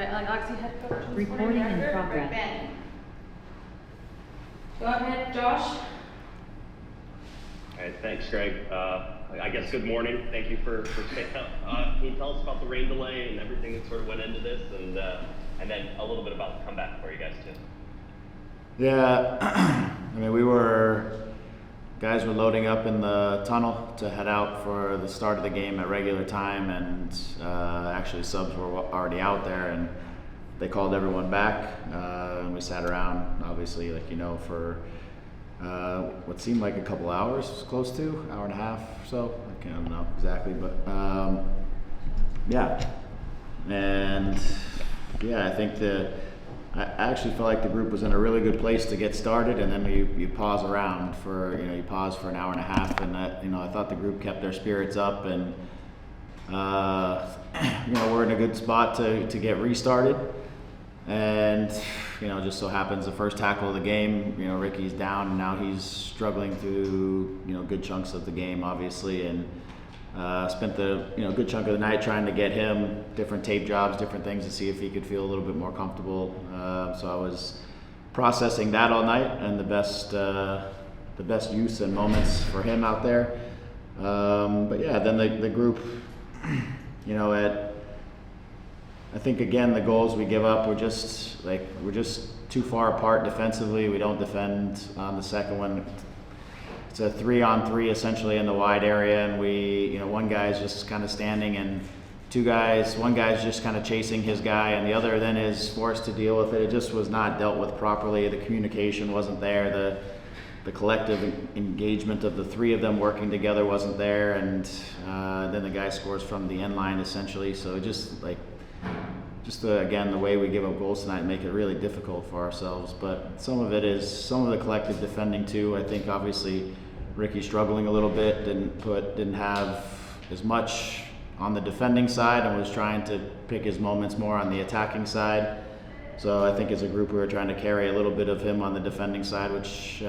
Oxy head coach. Recording in progress. Ben. Go ahead, Josh. All right, thanks, Greg. I guess good morning. Thank you for staying up. Can you tell us about the rain delay and everything that sort of went into this, and then a little bit about the comeback for you guys too? Yeah, I mean, guys were loading up in the tunnel to head out for the start of the game at regular time, and actually subs were already out there, and they called everyone back, and we sat around, obviously, for what seemed like a couple hours, close to hour and a half or so. I can't know exactly, but yeah. And yeah, I think I actually felt like the group was in a really good place to get started, and then you pause around for, you pause for an hour and a half, and I thought the group kept their spirits up, and we're in a good spot to get restarted. And just so happens the first tackle of the game, Ricky's down, and now he's struggling through good chunks of the game, obviously, and spent the good chunk of the night trying to get him different tape jobs, different things to see if he could feel a little bit more comfortable. So I was processing that all night, and the best use and moments for him out there. But yeah, then the group, I think again the goals we give up, we're just too far apart defensively. We don't defend on the second one. It's a 3-on-3 essentially in the wide area, and one guy's just kind of standing, and one guy's just kind of chasing his guy, and the other then is forced to deal with it. It just was not dealt with properly. The communication wasn't there. The collective engagement of the three of them working together wasn't there, and then the guy scores from the end line essentially. So again, the way we give up goals tonight make it really difficult for ourselves. But some of it is some of the collective defending too. I think obviously Ricky's struggling a little bit, didn't have as much on the defending side, and was trying to pick his moments more on the attacking side. So I think as a group we were trying to carry a little bit of him on the defending side, which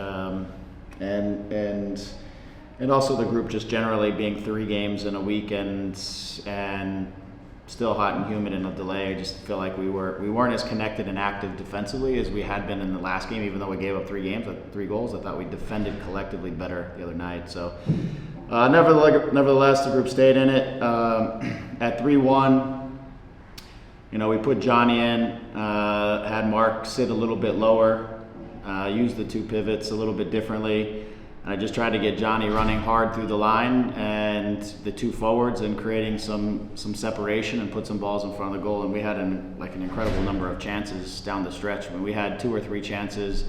and also the group just generally being 3 games in a week and still hot and humid in a delay. I just feel like we weren't as connected and active defensively as we had been in the last game, even though we gave up 3 goals. I thought we defended collectively better the other night. So nevertheless, the group stayed in it. At 3-1, we put Johnny in, had Mark sit a little bit lower, used the 2 pivots a little bit differently. I just tried to get Johnny running hard through the line and the 2 forwards and creating some separation and put some balls in front of the goal. And we had an incredible number of chances down the stretch. I mean, we had 2 or 3 chances,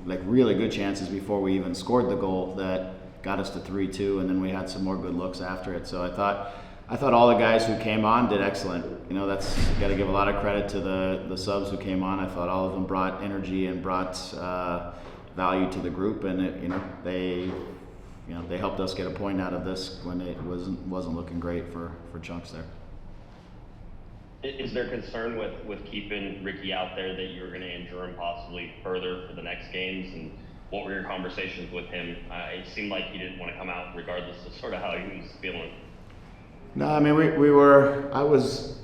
really good chances before we even scored the goal that got us to 3-2, and then we had some more good looks after it. So I thought all the guys who came on did excellent. That's got to give a lot of credit to the subs who came on. I thought all of them brought energy and brought value to the group, and they helped us get a point out of this when it wasn't looking great for chunks there. Is there concern with keeping Ricky out there that you're going to injure him possibly further for the next games? And what were your conversations with him? It seemed like he didn't want to come out regardless of sort of how he was feeling. No, I mean I was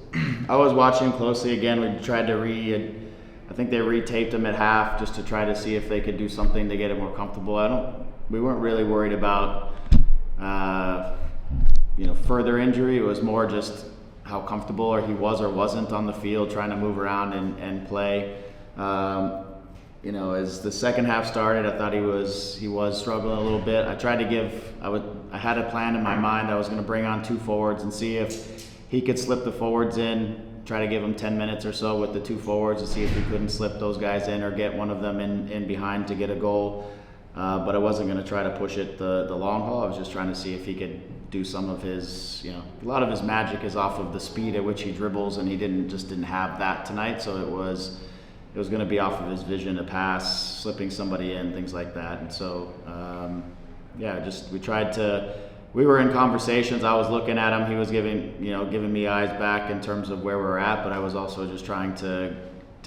watching closely again. We tried to I think they retaped him at half just to try to see if they could do something to get him more comfortable. We weren't really worried about further injury. It was more just how comfortable he was or wasn't on the field, trying to move around and play. As the second half started, I thought he was struggling a little bit. I had a plan in my mind. I was going to bring on 2 forwards and see if he could slip the forwards in, try to give him 10 minutes or so with the 2 forwards to see if he couldn't slip those guys in or get one of them in behind to get a goal. But I wasn't going to try to push it the long haul. I was just trying to see if he could do some of his, a lot of his magic is off of the speed at which he dribbles, and he didn't have that tonight. So it was going to be off of his vision to pass, slipping somebody in, things like that. And so, we were in conversations. I was looking at him. He was giving me eyes back in terms of where we're at, but I was also just trying to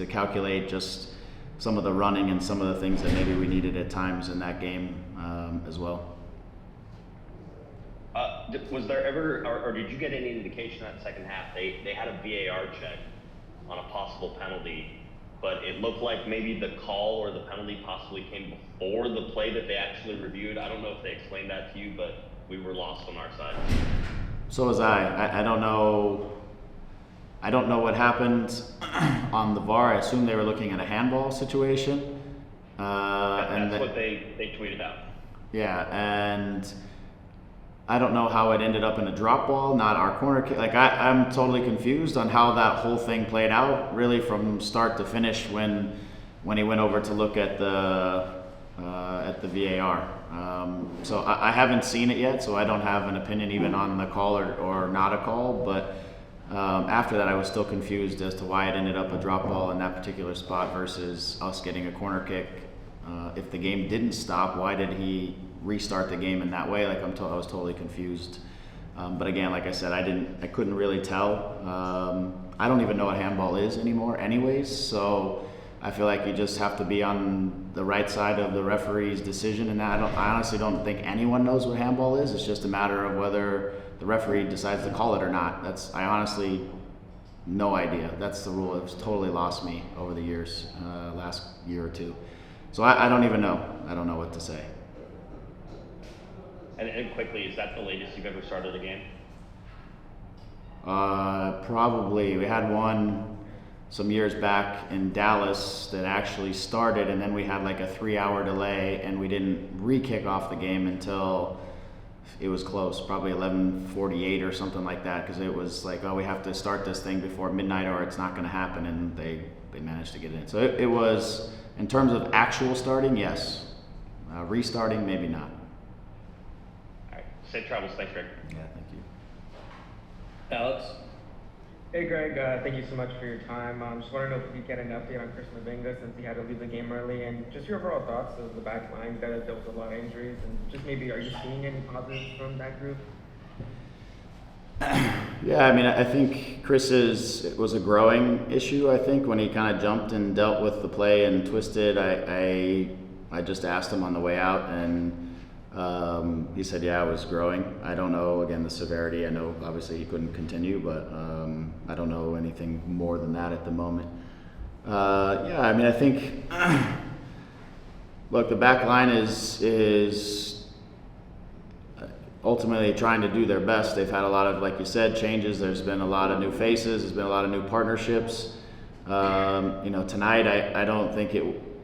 calculate just some of the running and some of the things that maybe we needed at times in that game as well. Was there ever, or did you get any indication that second half they had a VAR check on a penalty, but it looked like maybe the call or the penalty possibly came before the play that they actually reviewed. I don't know if they explained that to you, but we were lost on our side. So was I. I don't know. I don't know what happened on the VAR. I assume they were looking at a handball situation. That's what they tweeted out. Yeah, and I don't know how it ended up in a drop ball, not our corner kick. Like I'm totally confused on how that whole thing played out, really from start to finish when he went over to look at the VAR. So I haven't seen it yet, so I don't have an opinion even on the call or not a call. But after that, I was still confused as to why it ended up a drop ball in that particular spot versus us getting a corner kick. If the game didn't stop, why did he restart the game in that way? Like I was totally confused. But again, like I said, I couldn't really tell. I don't even know what handball is anymore anyways, so I feel like you just have to be on the right side of the referee's decision, and I honestly don't think anyone knows what handball is. It's just a matter of whether the referee decides to call it or not. I honestly no idea. That's the rule. It's totally lost me over the years, last year or two. So I don't even know. I don't know what to say. And quickly, is that the latest you've ever started a game? Probably. We had one some years back in Dallas that actually started, and then we had like a 3-hour delay, and we didn't re-kick off the game until it was close, probably 11:48 or something like that, because it was like, oh, we have to start this thing before midnight or it's not going to happen, and they managed to get it in. So it was, in terms of actual starting, yes. Restarting, maybe not. Safe travels. Thanks, Greg. Yeah, thank you. Alex? Hey Greg, thank you so much for your time. Just want to know if you get an update on Chris Mavinga since he had to leave the game early, and just your overall thoughts of the back line that dealt with a lot of injuries, and just maybe are you seeing any positives from that group? Yeah, I mean, I think it was a growing issue. I think when he kind of jumped and dealt with the play and twisted, I just asked him on the way out, and he said, yeah, it was growing. I don't know, again, the severity. I know obviously he couldn't continue, but I don't know anything more than that at the moment. Yeah, I mean, I think, look, the back line is ultimately trying to do their best. They've had a lot of, like you said, changes. There's been a lot of new faces. There's been a lot of new partnerships. Tonight,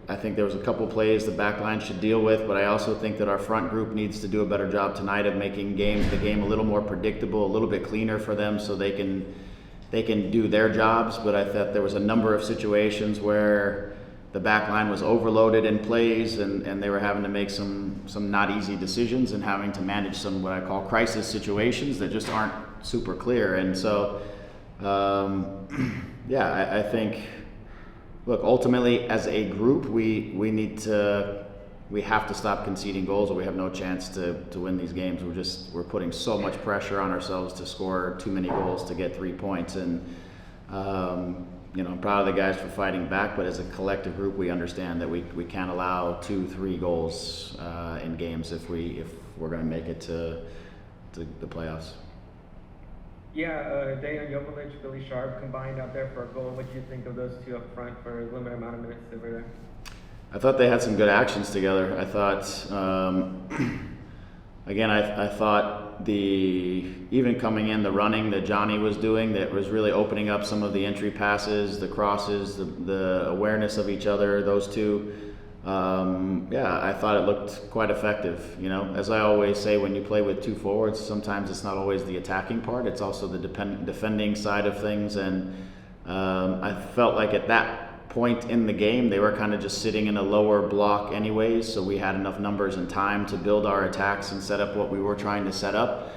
I think there was a couple plays the back line should deal with, but I also think that our front group needs to do a better job tonight of making the game a little more predictable, a little bit cleaner for them, so they can do their jobs. But I thought there was a number of situations where the back line was overloaded in plays, and they were having to make some not easy decisions and having to manage some what I call crisis situations that just aren't super clear. And so, yeah, I think. Look, ultimately, as a group, we have to stop conceding goals, or we have no chance to win these games. We're putting so much pressure on ourselves to score too many goals to get 3 points, and I'm proud of the guys for fighting back. But as a collective group, we understand that we can't allow 2-3 goals in games if we're going to make it to the playoffs. Yeah, Dejan Jovalic, Billy Sharp combined out there for a goal. What do you think of those two up front for a limited amount of minutes they were there? I thought they had some good actions together. I thought, again, I thought even coming in, the running that Johnny was doing, that was really opening up some of the entry passes, the crosses, the awareness of each other, those two. I thought it looked quite effective. As I always say, when you play with two forwards, sometimes it's not always the attacking part, it's also the defending side of things. And I felt like at that point in the game, they were kind of just sitting in a lower block anyways, so we had enough numbers and time to build our attacks and set up what we were trying to set up,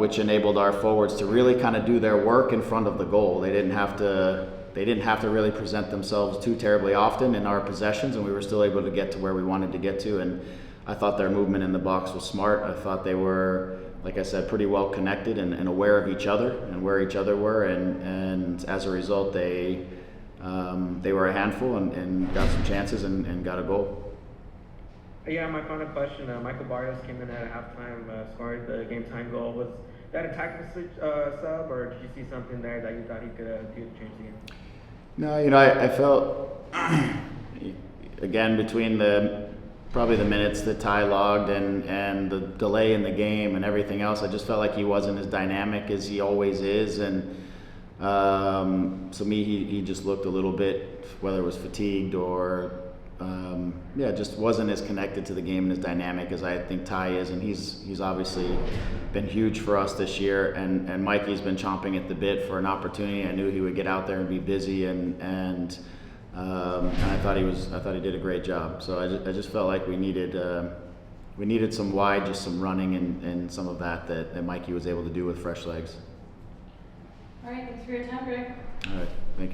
which enabled our forwards to really kind of do their work in front of the goal. They didn't have to really present themselves too terribly often in our possessions, and we were still able to get to where we wanted to get to. And I thought their movement in the box was smart. I thought they were, like I said, pretty well connected and aware of each other and where each other were. And as a result, they were a handful and got some chances and got a goal. Yeah, my final question. Michael Barrios came in at halftime, scored the game-time goal. Was that a tactical sub, or did you see something there that you thought he could do to change the game? No, I felt again between probably the minutes that Ty logged and the delay in the game and everything else, I just felt like he wasn't as dynamic as he always is, and to me he just looked a little bit, whether it was fatigued or just wasn't as connected to the game and as dynamic as I think Ty is, and he's obviously been huge for us this year, and Mikey's been chomping at the bit for an opportunity. I knew he would get out there and be busy, and I thought he did a great job. So I just felt like we needed some wide, just some running and some of that Mikey was able to do with fresh legs. All right, thanks for your time, Greg. All right, thank you.